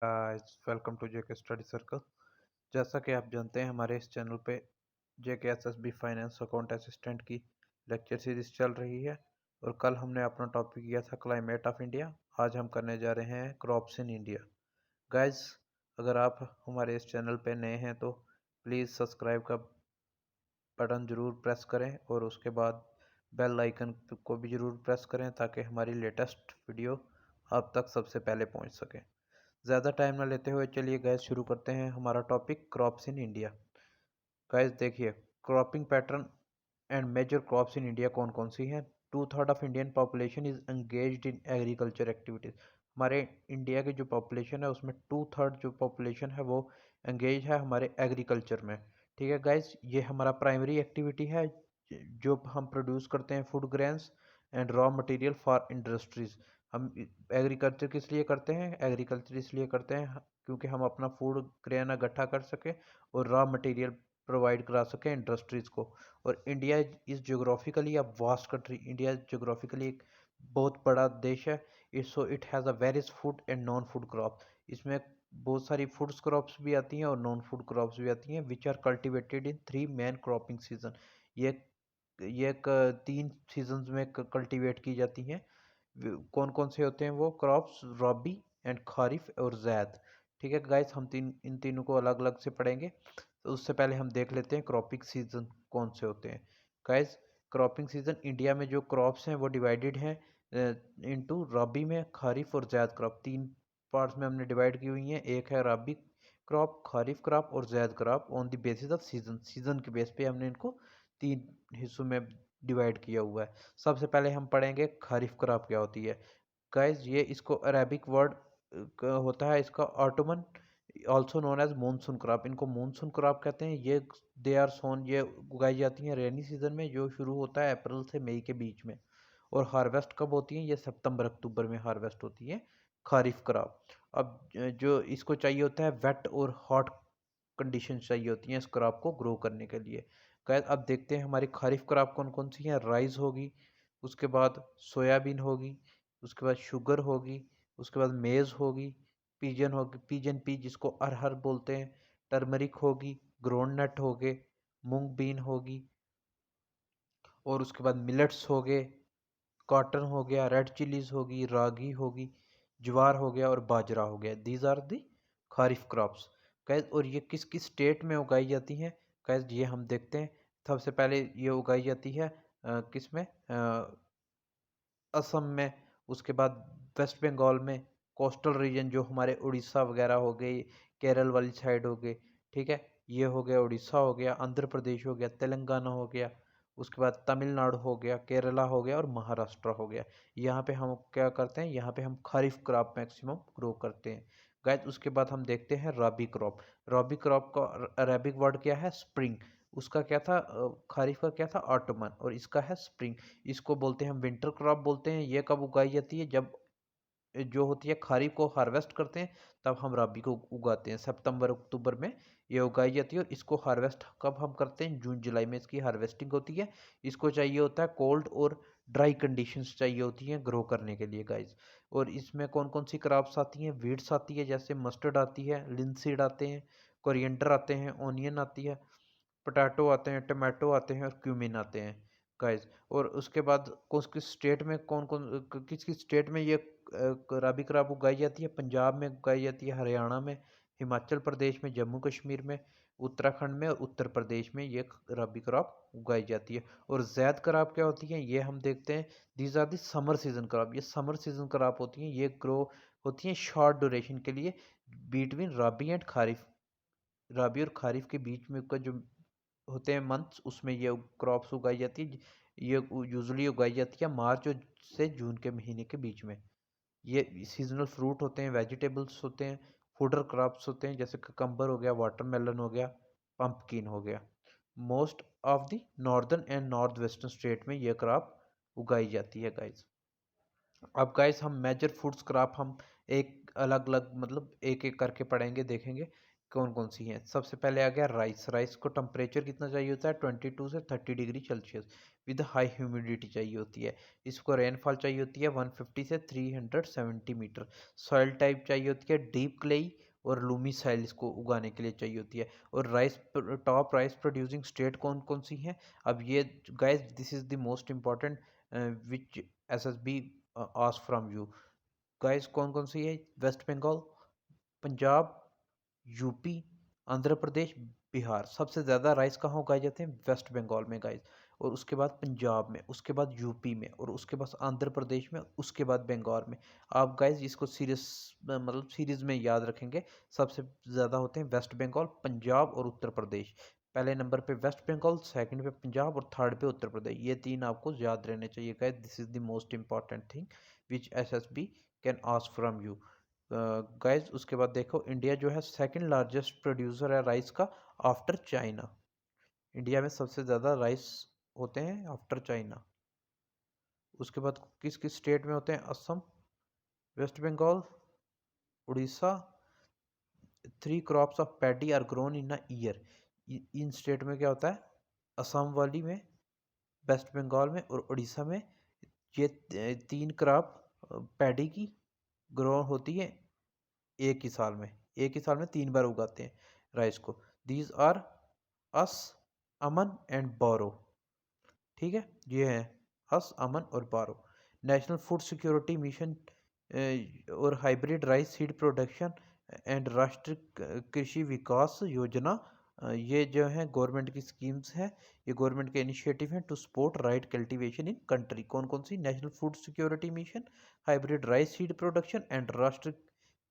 Guys, welcome to JK study circle. जैसा कि आप जानते हैं, हमारे इस चैनल पे JK SSB finance account assistant की लेक्चर सीरीज चल रही है और कल हमने अपना टॉपिक किया था क्लाइमेट ऑफ इंडिया। आज हम करने जा रहे हैं क्रॉप्स इन इंडिया। गाइस, अगर आप हमारे इस चैनल पे नए हैं तो प्लीज़ सब्सक्राइब का बटन ज़रूर प्रेस करें और उसके बाद बेल आइकन को भी ज़रूर प्रेस करें ताकि हमारी लेटेस्ट वीडियो आप तक सबसे पहले पहुंच सके। ज़्यादा टाइम ना लेते हुए चलिए गैस शुरू करते हैं हमारा topic crops in India. Guys देखिए, cropping pattern and major crops in India कौन कौन सी हैं। 2/3 of Indian population is engaged in agriculture activities. हमारे इंडिया की जो पॉपुलेशन है उसमें 2/3 जो पॉपुलेशन है वो एंगेज है हमारे एग्रीकल्चर में। ठीक है गैस, ये हमारा प्राइमरी एक्टिविटी है जो हम प्रोड्यूस करते हैं food grains and raw material for industries. हम एग्रीकल्चर किस लिए करते हैं? एग्रीकल्चर इसलिए करते हैं क्योंकि हम अपना फूड ग्रेन इकट्ठा कर सकें और रॉ मटेरियल प्रोवाइड करा सकें इंडस्ट्रीज़ को। और India is geographically a vast country. India geographically एक बहुत बड़ा देश है। It has a various food and non food crop. इसमें बहुत सारी फूड्स क्रॉप्स भी आती हैं और नॉन फूड क्रॉप्स भी आती हैं which are cultivated in 3 main cropping season. ये ये 3 सीजन्स में कल्टीवेट की जाती हैं। कौन कौन से होते हैं वो क्रॉप्स? रबी एंड खरीफ और जैद। ठीक है गाइस, हम इन तीनों को अलग अलग से पढ़ेंगे। तो उससे पहले हम देख लेते हैं क्रॉपिंग सीजन कौन से होते हैं। गाइस, क्रॉपिंग सीजन इंडिया में जो क्रॉप्स हैं वो डिवाइडेड हैं इनटू रबी में, खरीफ और जैद क्रॉप। 3 पार्ट्स में हमने डिवाइड की हुई हैं। एक है रबी क्रॉप, खरीफ क्रॉप और Zaid crop on the basis off season. Season के बेस पे हमने इनको 3 हिस्सों में डिवाइड किया हुआ है। सबसे पहले हम पढ़ेंगे खरीफ क्रॉप क्या होती है। गाइस, ये इसको अरेबिक वर्ड होता है इसका autumn, also known as monsoon crop. इनको मानसून क्रॉप कहते हैं। ये दे आर सोन, ये उगाई जाती हैं रेनी सीजन में जो शुरू होता है अप्रैल से मई के बीच में। और हार्वेस्ट कब होती हैं? ये सितंबर अक्टूबर में हार्वेस्ट होती है खरीफ क्रॉप। अब जो इसको चाहिए होता है वेट और हॉट कंडीशन चाहिए होती हैं इस क्रॉप को ग्रो करने के लिए। गाइस, अब देखते हैं हमारी खरीफ क्रॉप कौन कौन सी हैं। राइस होगी, उसके बाद सोयाबीन होगी, उसके बाद शुगर होगी, उसके बाद मेज़ होगी, पिजन होगी, पिजन पी जिसको अरहर बोलते हैं, टर्मरिक होगी, ग्राउंडनट हो गए, मूंग बीन होगी, और उसके बाद मिलेट्स हो गए, कॉटन हो गया, रेड चिलीज होगी, रागी होगी, ज्वार हो गया और बाजरा हो गया। These are the kharif crops. Guys, और ये किस किस स्टेट में उगाई जाती हैं? कैज, ये हम देखते हैं। सबसे पहले ये उगाई जाती है किस में? असम में, उसके बाद वेस्ट बंगाल में, कोस्टल रीजन जो हमारे उड़ीसा वगैरह हो गई, केरल वाली साइड हो गई। ठीक है, ये हो गया उड़ीसा हो गया, आंध्र प्रदेश हो गया, तेलंगाना हो गया, उसके बाद तमिलनाडु हो गया, केरला हो गया और महाराष्ट्र हो गया। यहाँ पे हम क्या करते हैं? यहाँ पे हम खरीफ क्रॉप मैक्सिमम ग्रो करते हैं। गाइस, उसके बाद हम देखते हैं रबी क्रॉप। रबी क्रॉप का अरेबिक वर्ड क्या है? स्प्रिंग। उसका क्या था? खरीफ का क्या था? ऑटमन। और इसका है स्प्रिंग। इसको बोलते हैं हम विंटर क्रॉप बोलते हैं। ये कब उगाई जाती है? जब जो होती है खरीफ को हार्वेस्ट करते हैं तब हम रबी को उगाते हैं। सितंबर अक्टूबर में ये उगाई जाती है। और इसको हार्वेस्ट कब हम करते हैं? जून जुलाई में इसकी हार्वेस्टिंग होती है। इसको चाहिए होता है कोल्ड और ड्राई कंडीशंस चाहिए होती हैं ग्रो करने के लिए गाइज। और इसमें कौन कौन सी क्रॉप्स आती हैं? वीड्स आती है, जैसे मस्टर्ड आती है, लिनसीड आते हैं, कोरिएंडर आते हैं, ऑनियन आती है, पोटैटो आते हैं, टमाटो आते हैं और क्यूमिन आते हैं गाइस। और उसके बाद किस किस स्टेट में कौन कौन किस किस स्टेट में ये रबी क्रॉप उगाई जाती है? पंजाब में उगाई जाती है, हरियाणा में, हिमाचल प्रदेश में, जम्मू कश्मीर में, उत्तराखंड में और उत्तर प्रदेश में ये रबी क्रॉप उगाई जाती है। और जैद क्रॉप क्या होती है ये हम देखते हैं। These are the summer season crop. ये समर सीजन क्रॉप होती हैं। ये ग्रो होती हैं शॉर्ट ड्यूरेशन के लिए बिटवीन रबी एंड खरीफ। रबी और खरीफ के बीच में का जो होते हैं मंथ्स, उसमें ये क्रॉप्स उगाई जाती है। ये यूजुअली उगाई जाती है मार्च से जून के महीने के बीच में। ये सीजनल फ्रूट होते हैं, वेजिटेबल्स होते हैं, फूडर क्रॉप्स होते हैं, जैसे ककम्बर हो गया, वाटरमेलन हो गया, पंपकिन हो गया। Most of the northern and north western state में ये क्रॉप उगाई जाती है गाइज। अब गाइस, हम मेजर फूड्स क्रॉप हम एक अलग अलग मतलब एक एक करके पढ़ेंगे, देखेंगे कौन कौन सी हैं? सबसे पहले आ गया राइस। राइस को टेम्परेचर कितना चाहिए होता है? 22 से 30 degree Celsius with high humidity चाहिए होती है। इसको रेनफॉल चाहिए होती है 150 से 370 मीटर। सॉइल टाइप चाहिए होती है डीप क्लेई और लूमी सॉइल इसको उगाने के लिए चाहिए होती है। और rice, top rice producing state कौन कौन सी हैं? अब ये guys, this is the most important which SSB ask from you. Guys कौन कौन सी है? Waste Bengal, Punjab, UP, Andhra Pradesh, Bihar. सबसे ज़्यादा राइस कहाँ उगाए जाते हैं? वेस्ट बंगाल में गाइस। और उसके बाद पंजाब में, उसके बाद यूपी में, और उसके बाद आंध्र प्रदेश में, उसके बाद बंगाल में। आप गाइस इसको सीरियस मतलब सीरीज में याद रखेंगे। सबसे ज़्यादा होते हैं वेस्ट बंगाल, पंजाब और उत्तर प्रदेश। पहले नंबर पे वेस्ट बंगाल, सेकंड पे पंजाब और थर्ड पे उत्तर प्रदेश। ये तीन आपको याद रहने चाहिए guys. This is the most important thing which SSB can ask from you guys. उसके बाद देखो, इंडिया जो है सेकंड लार्जेस्ट प्रोड्यूसर है राइस का आफ्टर चाइना। इंडिया में सबसे ज़्यादा राइस होते हैं आफ्टर चाइना। उसके बाद किस किस स्टेट में होते हैं? Assam, West Bengal, Orissa. 3 crops of paddy are grown in a year. In state में क्या होता है? असम वाली में, वेस्ट बंगाल में और उड़ीसा में ये 3 क्रॉप पैडी की ग्रो होती है एक ही साल में। एक ही साल में 3 बार उगाते हैं राइस को। These are Aus, Aman and Boro. ठीक है, ये हैं अस, अमन और Boro. National food security mission और hybrid rice seed production and Rashtriya Krishi Vikas योजना, ये जो है गवर्नमेंट की स्कीम्स हैं। ये गवर्नमेंट के इनिशिएटिव हैं to support rice cultivation in country. कौन कौन सी? National food security mission, hybrid rice seed production and Rashtriya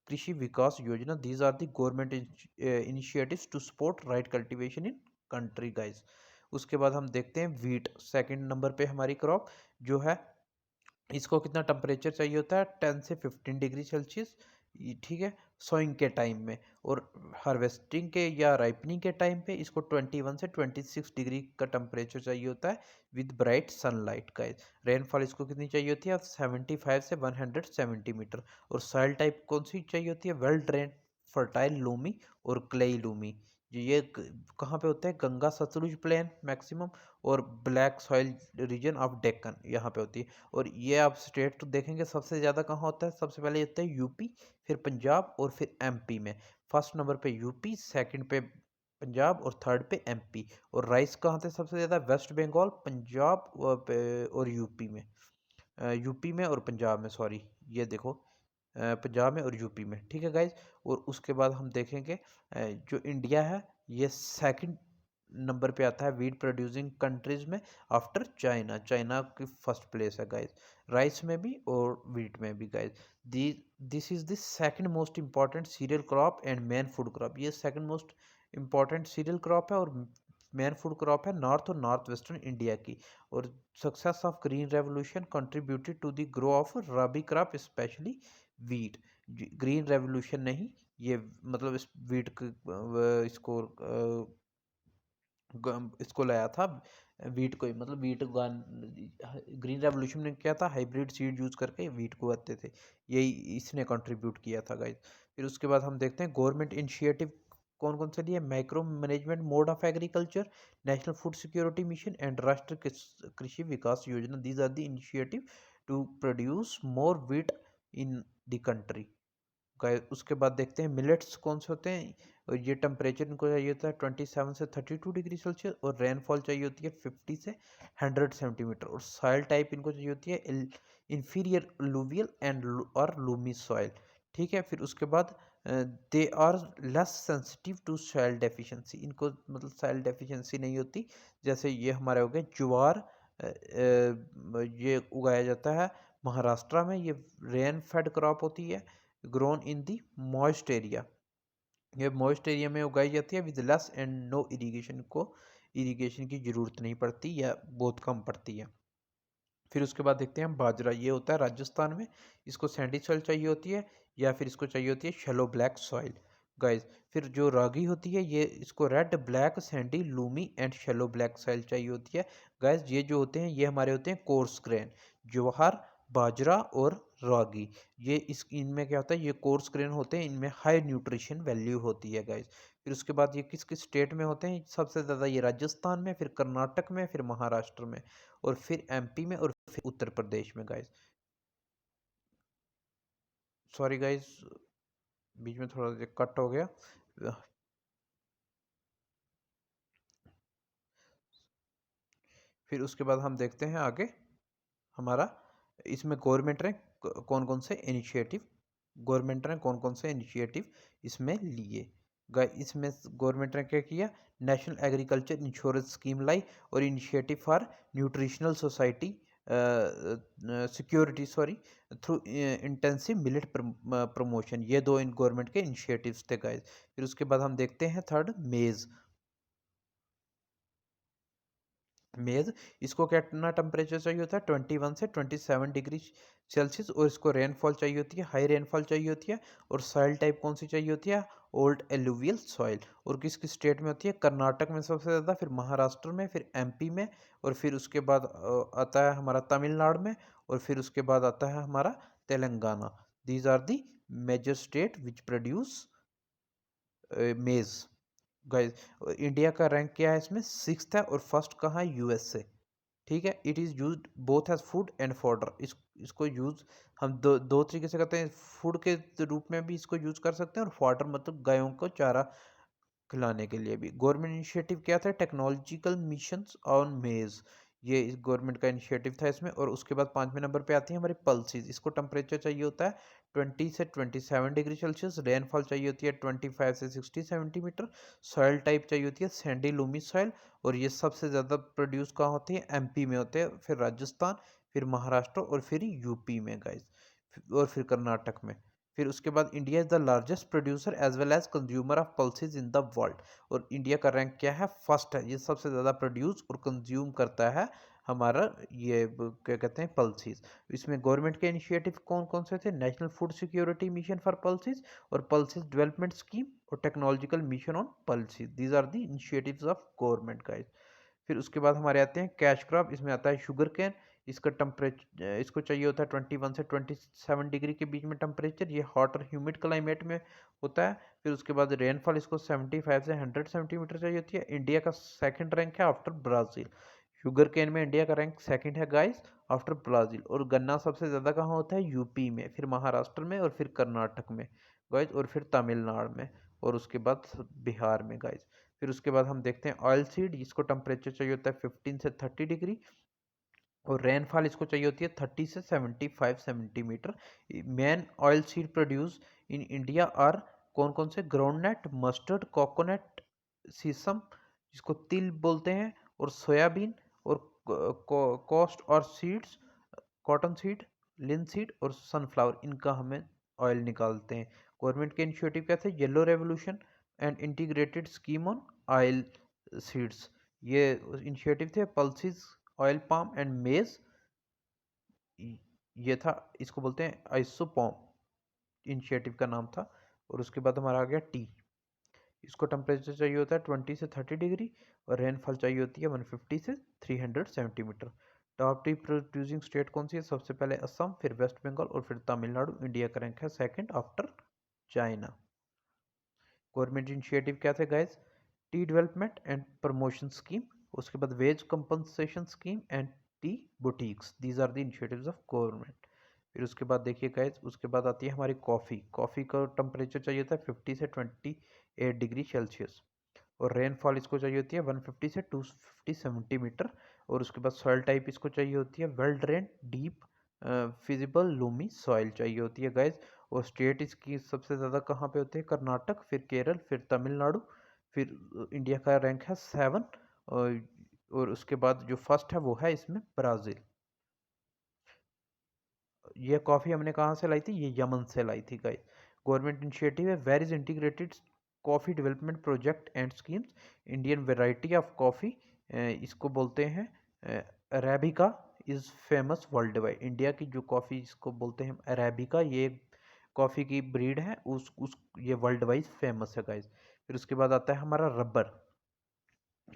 Krishi Vikas Yojana. These are the government initiatives to support rice cultivation in country guys. उसके बाद हम देखते हैं वीट, सेकंड नंबर पे हमारी क्रॉप जो है। इसको कितना टेम्परेचर चाहिए होता है? 10 से 15 डिग्री सेल्सियस। ठीक है, सोइंग के टाइम में। और हार्वेस्टिंग के या राइपनिंग के टाइम पे इसको 21 से 26 डिग्री का टेम्परेचर चाहिए होता है विद ब्राइट सनलाइट का। रेनफॉल इसको कितनी चाहिए होती है? 75 से 170 मीटर। और सॉइल टाइप कौन सी चाहिए होती है? वेल ड्रेन, फर्टाइल लूमी और क्लेई लूमी। ये कहाँ पे होते हैं? गंगा सतलुज प्लेन मैक्सिमम, और black soil region of Deccan यहाँ पे होती है। और ये आप स्टेट देखेंगे सबसे ज़्यादा कहाँ होता है? सबसे पहले होता है यूपी, फिर पंजाब और फिर एमपी में। फर्स्ट नंबर पे यूपी, सेकंड पे पंजाब और थर्ड पे एमपी। और राइस कहाँ थे सबसे ज़्यादा? वेस्ट बंगाल, पंजाब और यूपी में। यूपी में और पंजाब में, सॉरी, ये देखो पंजाब में और यूपी में। ठीक है गाइज। और उसके बाद हम देखेंगे जो इंडिया है ये सेकंड नंबर पे आता है वीट प्रोड्यूसिंग कंट्रीज में आफ्टर चाइना। चाइना की फर्स्ट प्लेस है गाइज, राइस में भी और वीट में भी guys. This is the second most important cereal crop and main food crop. ये second most important cereal crop है और मेन फूड क्रॉप है नॉर्थ और नॉर्थ वेस्टर्न इंडिया की। और success of green revolution contributed to the grow of rabi crop specially wheat. Green revolution नहीं, ये मतलब इस वीट इसको इसको लाया था वीट को ही, मतलब वीट उगान। ग्रीन रेवोल्यूशन में क्या था? हाइब्रिड सीड यूज करके वीट को उगाते थे। यही इसने कंट्रीब्यूट किया था गाइज। फिर उसके बाद हम देखते हैं गवर्नमेंट इनिशिएटिव कौन कौन से लिए? Micro management mode of agriculture, national food security mission and Rashtriya Krishi Vikas Yojana. These are the initiative to produce more wheat in the country. उसके बाद देखते हैं मिलेट्स कौन से होते हैं। और ये टेम्परेचर इनको चाहिए होता है 27 से 32 डिग्री सेल्सियस। और रेनफॉल चाहिए होती है 50 से 100 सेंटीमीटर। और सॉइल टाइप इनको चाहिए होती है इंफीरियर लुवियल एंड और लूमी सॉइल। ठीक है, फिर उसके बाद they are less sensitive to soil deficiency. इनको मतलब सॉइल डेफिशिएंसी नहीं होती। जैसे ये हमारे हो गए ज्वार, ये उगाया जाता है महाराष्ट्र में। ये रेन फेड क्रॉप होती है, grown in the moist area. ये मॉइस्ट एरिया में उगाई जाती है with less and no irrigation. को इरिगेशन की ज़रूरत नहीं पड़ती या बहुत कम पड़ती है। फिर उसके बाद देखते हैं हम बाजरा। ये होता है राजस्थान में। इसको सैंडी सॉइल चाहिए होती है या फिर इसको चाहिए होती है शैलो ब्लैक सॉइल गाइज। फिर जो रागी होती है ये इसको red, black, Sandy, Lumi and shallow black soil चाहिए होती है गाइज। ये जो होते हैं ये हमारे होते हैं कोर्स ग्रेन, ज्वार, बाजरा और रागी। ये इस इनमें क्या होता है, ये कोर्स ग्रेन होते हैं, इनमें हाई न्यूट्रिशन वैल्यू होती है गाइस। फिर उसके बाद ये किस किस स्टेट में होते हैं, सबसे ज़्यादा ये राजस्थान में, फिर कर्नाटक में, फिर महाराष्ट्र में, और फिर एमपी में, और फिर उत्तर प्रदेश में गाइस। सॉरी गाइस, बीच में थोड़ा कट हो गया। फिर उसके बाद हम देखते हैं आगे हमारा, इसमें गवर्नमेंट ने कौन कौन से इनिशिएटिव, गवर्नमेंट ने कौन कौन से इनिशिएटिव इसमें लिए। इसमें गवर्नमेंट ने क्या किया, नेशनल एग्रीकल्चर इंश्योरेंस स्कीम लाई, और initiative for nutritional society security sorry through intensive millet promotion, ये दो इन गवर्नमेंट के इनिशिएटिव्स थे गाइस। फिर उसके बाद हम देखते हैं थर्ड, मेज। मेज, इसको कितना टेम्परेचर चाहिए होता है, 21 से 27 डिग्री सेल्सियस, और इसको रेनफॉल चाहिए होती है, हाई रेनफॉल चाहिए होती है, और सॉइल टाइप कौन सी चाहिए होती है, ओल्ड एलुवियल सॉइल। और किस किस स्टेट में होती है, कर्नाटक में सबसे ज़्यादा, फिर महाराष्ट्र में, फिर एमपी में, और फिर उसके बाद आता है हमारा तमिलनाडु में, और फिर उसके बाद आता है हमारा Telangana. These are the major state which produce maize guys. India का रैंक क्या है इसमें, 6th है, और फर्स्ट कहाँ है, यूएस से। ठीक है, it is use both as food and fodder. इसको यूज हम दो तरीके से करते हैं, फूड के रूप में भी इसको यूज कर सकते हैं, और फॉडर मतलब गायों को चारा खिलाने के लिए भी। गवर्नमेंट इनिशिएटिव क्या था, टेक्नोलॉजिकल मिशंस ऑन मेज, ये इस गवर्नमेंट का इनिशिएटिव था इसमें। और उसके बाद 5वें नंबर पे आती है हमारी पल्सीज। इसको टेम्परेचर चाहिए होता है 20 से 27 डिग्री सेल्सियस, रेनफॉल चाहिए होती है 25 से 60 सेंटीमीटर, सॉइल टाइप चाहिए होती है सैंडी लूमी सॉइल, और ये सबसे ज़्यादा प्रोड्यूस कहाँ होती है, एमपी में होते हैं, फिर राजस्थान, फिर महाराष्ट्र, और फिर यूपी में गाइस, और फिर कर्नाटक में। फिर उसके बाद India is the largest producer as well as consumer of pulses in the world, और इंडिया का रैंक क्या है, फर्स्ट है, ये सबसे ज़्यादा प्रोड्यूस और कंज्यूम करता है हमारा ये क्या कहते हैं, पल्सेस। इसमें गवर्नमेंट के इनिशिएटिव कौन कौन से थे, national food security mission for pulses, और पल्सेस डेवलपमेंट स्कीम, और technological mission on pulses. These are the initiatives of government guys. फिर उसके बाद हमारे आते हैं कैश क्रॉप। इसमें आता है शुगर कैन। इसका टेम्परेचर, इसको चाहिए होता है 21 से 27 डिग्री के बीच में टेम्परेचर, ये हॉट और ह्यूमिड क्लाइमेट में होता है। फिर उसके बाद रेनफॉल इसको 75 से 100 सेंटीमीटर चाहिए होती है। इंडिया का सेकंड रैंक है आफ्टर ब्राज़ील। शुगर केन में इंडिया का रैंक सेकंड है गाइस, आफ्टर ब्राज़ील। और गन्ना सबसे ज़्यादा कहाँ होता है, यूपी में, फिर महाराष्ट्र में, और फिर कर्नाटक में गाइस, और फिर तमिलनाडु में, और उसके बाद बिहार में गाइस। फिर उसके बाद हम देखते हैं ऑयल सीड। इसको टेम्परेचर चाहिए होता है 15 से 30 डिग्री, और रेनफॉल इसको चाहिए होती है 30 से 75 centimeter. Main oil seed produce in India are कौन कौन से, ग्राउंडनट, मस्टर्ड, कोकोनट, सीसम जिसको तिल बोलते हैं, और सोयाबीन, और कोस्ट और सीड्स, कॉटन सीड, लिन सीड, और सनफ्लावर, इनका हमें ऑयल निकालते हैं। गवर्नमेंट के इनिशिएटिव क्या थे, yellow revolution and integrated scheme on oil seeds, ये इनिशिएटिव थे। पल्सिस, ऑयल पाम एंड मेज, ये था, इसको बोलते हैं आइसोपॉम, इनिशिएटिव का नाम था। और उसके बाद हमारा आ गया टी। इसको टेम्परेचर चाहिए होता है 20 से 30 डिग्री, और रेनफॉल चाहिए होती है 150 से 300 centimetre. Top T producing state कौन सी है, सबसे पहले असम, फिर वेस्ट बंगाल, और फिर तमिलनाडु। इंडिया का रैंक है second after China. Government initiative क्या थे guys, tea development and promotion scheme, उसके बाद wage compensation scheme and tea boutiques, these are the initiatives of government. फिर उसके बाद देखिए गाइस, उसके बाद आती है हमारी कॉफ़ी। कॉफ़ी का टेम्परेचर चाहिए था 50 से 28 डिग्री सेल्सियस, और रेनफॉल इसको चाहिए होती है 150 से 250 सेंटीमीटर। और उसके बाद सॉइल टाइप इसको चाहिए होती है well drain, deep, feasible Lumi soil चाहिए होती है गाइस। और स्टेट इसकी सबसे ज़्यादा कहाँ पे होते हैं, कर्नाटक, फिर केरल, फिर तमिलनाडु, फिर इंडिया का रैंक है 7, और उसके बाद जो फर्स्ट है वो है इसमें ब्राज़ील। ये कॉफ़ी हमने कहाँ से लाई थी, ये यमन से लाई थी गाइस। गवर्नमेंट इनिशिएटिव है varies integrated coffee development project and schemes, Indian variety of coffee, इसको बोलते हैं arabica, is famous world wide. India की जो कॉफ़ी इसको बोलते हैं अरेबिका, ये कॉफ़ी की ब्रीड है, उस ये वर्ल्ड वाइड फेमस है गाइस। फिर उसके बाद आता है हमारा रबर।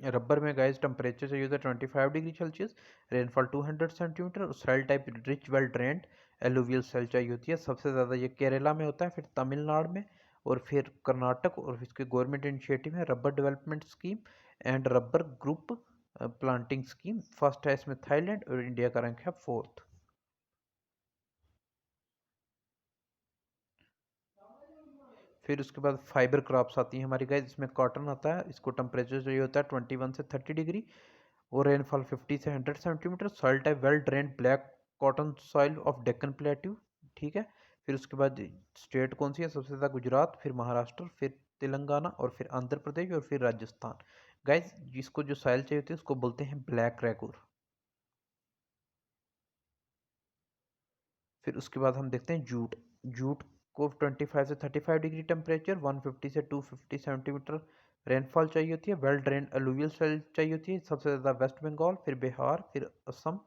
रबर में गाइस टेम्परेचर चाहिए होता है 25 degree Celsius, rainfall 200 centimeter, soil type rich well drained, alluvial soil चाहिए होती है। सबसे ज़्यादा ये केरला में होता है, फिर तमिलनाडु में, और फिर कर्नाटक, और इसके गवर्नमेंट इनिशिएटिव है rubber development scheme and rubber group planting scheme. First है इसमें थाईलैंड और इंडिया का रैंक है 4th। फिर उसके बाद फाइबर क्रॉप्स आती हैं हमारी गाइस, इसमें कॉटन आता है। इसको टेम्परेचर चाहिए होता है 21 से 30 डिग्री, और रेनफॉल 50 से 100 centimetre. Soil type well drained black cotton soil of Deccan plateau, ठीक है। फिर उसके बाद स्टेट कौन सी है, सबसे ज़्यादा गुजरात, फिर महाराष्ट्र, फिर तेलंगाना, और फिर आंध्र प्रदेश, और फिर राजस्थान। गाइस जिसको जो सॉइल चाहिए होती है उसको बोलते हैं ब्लैक रेगुर। फिर उसके बाद हम देखते हैं जूट। जूट को 25 से 35 डिग्री टेम्परेचर, 150 से 250 सेंटीमीटर रेनफॉल चाहिए होती है। वेल ड्रेन अलुवियल सोइल चाहिए होती है, सबसे ज़्यादा वेस्ट बंगाल, फिर बिहार, फिर असम,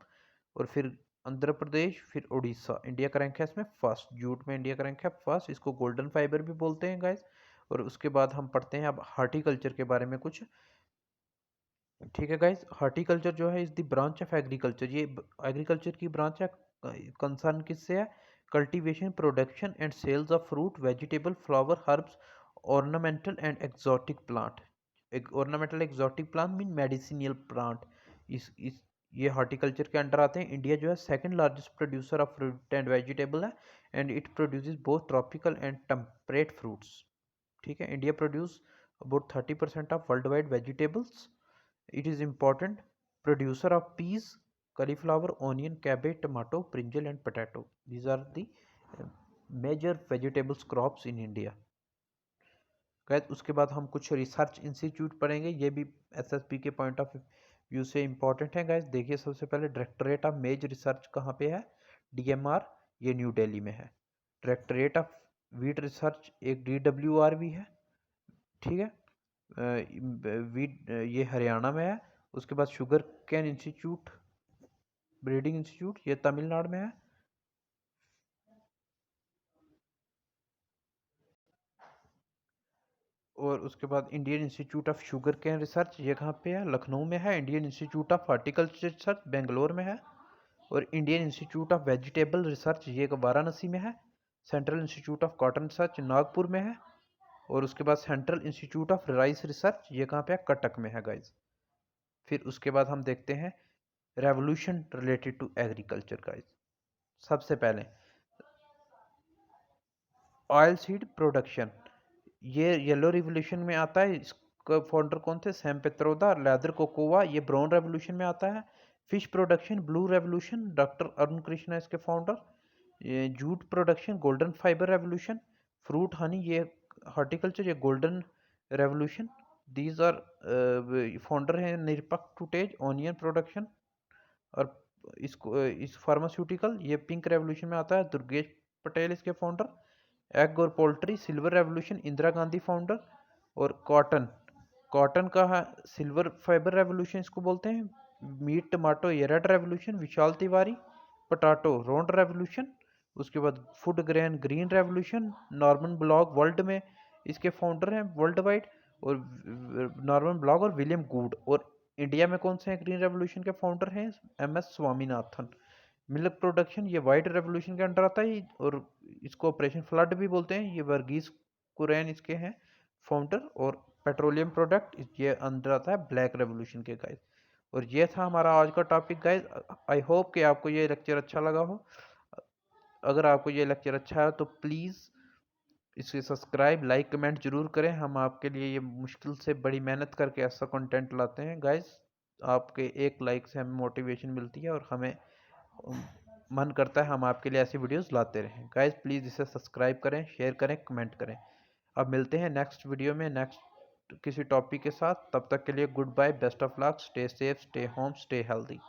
और फिर आंध्र प्रदेश, फिर उड़ीसा। इंडिया का रैंक है इसमें फर्स्ट, जूट में इंडिया का रैंक है फर्स्ट। इसको गोल्डन फाइबर भी बोलते हैं गाइस। और उसके बाद हम पढ़ते हैं अब हार्टिकल्चर के बारे में कुछ, ठीक है गाइस। हार्टिकल्चर जो है is the branch of agriculture, ये एग्रीकल्चर की ब्रांच है। कंसर्न किससे है, cultivation, production and sales of fruit, vegetable, flower, herbs, ornamental and exotic plant. एक ornamental exotic plant mean medicinal plant. इस ये हार्टिकल्चर के अंडर आते हैं। इंडिया जो है second largest producer of fruit and vegetable है, and it produces both tropical and temperate fruits, ठीक है। India produce about 30% of world wide vegetables. It is important producer of peas, cauliflower, onion, cabbage, tomato, brinjal and potato. These are the major vegetables crops in India. Guys उसके बाद हम कुछ research institute पढ़ेंगे, ये भी SSB के point of view से important है गाइस। देखिए सबसे पहले डायरेक्टरेट ऑफ मेज रिसर्च कहाँ पे है, डीएमआर, ये न्यू दिल्ली में है। डायरेक्टरेट ऑफ वीट रिसर्च एक डीडब्ल्यूआर भी है, ठीक है। वीट ये हरियाणा में है। उसके बाद sugar cane institute, breeding institute, ये तमिलनाडु में है। और उसके बाद Indian institute of sugar cane research, ये कहाँ पे है, लखनऊ में है। Indian institute of horticulture research Bangalore में है। और Indian institute of vegetable research ये वाराणसी में है। Central institute of cotton research Nagpur में है। और उसके बाद central institute of rice research ये कहाँ पे है, कटक में है गाइज। फिर उसके बाद हम देखते हैं revolution related to agriculture guys. सबसे पहले ऑयल सीड प्रोडक्शन, ये येलो रिवोल्यूशन में आता है। इसका फाउंडर कौन थे, सैम पेत्रोदा। लेदर कोकोवा ये ब्राउन रेवोल्यूशन में आता है। Fish production blue revolution, doctor Arun Krishna इसके फाउंडर। ये jute production golden fibre revolution. Fruit honey ये हॉर्टिकल्चर ये golden revolution. These are founder हैं निरपक टूटेज। ऑनियन प्रोडक्शन और इस फार्मास्यूटिकल ये पिंक रेवोल्यूशन में आता है, दुर्गेश पटेल इसके फाउंडर। एग और poultry silver revolution, Indira Gandhi founder. और कॉटन, कॉटन का सिल्वर फाइबर रेवोल्यूशन इसको बोलते हैं। मीट टमाटो ये red revolution, Vishal Tiwari. Potato road revolution. उसके बाद food grain green revolution, Norman Borlaug world में इसके फाउंडर हैं वर्ल्ड वाइड। और नॉर्मन ब्लॉग और विलियम गुड। और इंडिया में कौन से हैं ग्रीन रेवोल्यूशन के फाउंडर हैं, एमएस स्वामीनाथन। मिल्क प्रोडक्शन ये वाइट रेवोल्यूशन के अंडर आता है, और इसको ऑपरेशन फ्लड भी बोलते हैं। ये वर्गीज कुरैन इसके हैं फाउंडर। और पेट्रोलियम प्रोडक्ट ये अंदर आता है ब्लैक रेवोल्यूशन के गाइस। और ये था हमारा आज का टॉपिक गाइस। आई होप कि आपको ये लेक्चर अच्छा लगा हो। अगर आपको ये लेक्चर अच्छा है तो प्लीज़ इसे सब्सक्राइब लाइक कमेंट जरूर करें। हम आपके लिए ये मुश्किल से बड़ी मेहनत करके ऐसा कंटेंट लाते हैं गाइस। आपके एक लाइक से हमें मोटिवेशन मिलती है, और हमें मन करता है हम आपके लिए ऐसी वीडियोस लाते रहें। गाइस प्लीज़ इसे सब्सक्राइब करें, शेयर करें, कमेंट करें। अब मिलते हैं नेक्स्ट वीडियो में नेक्स्ट किसी टॉपिक के साथ। तब तक के लिए good bye, best of luck, stay safe, stay home, stay healthy.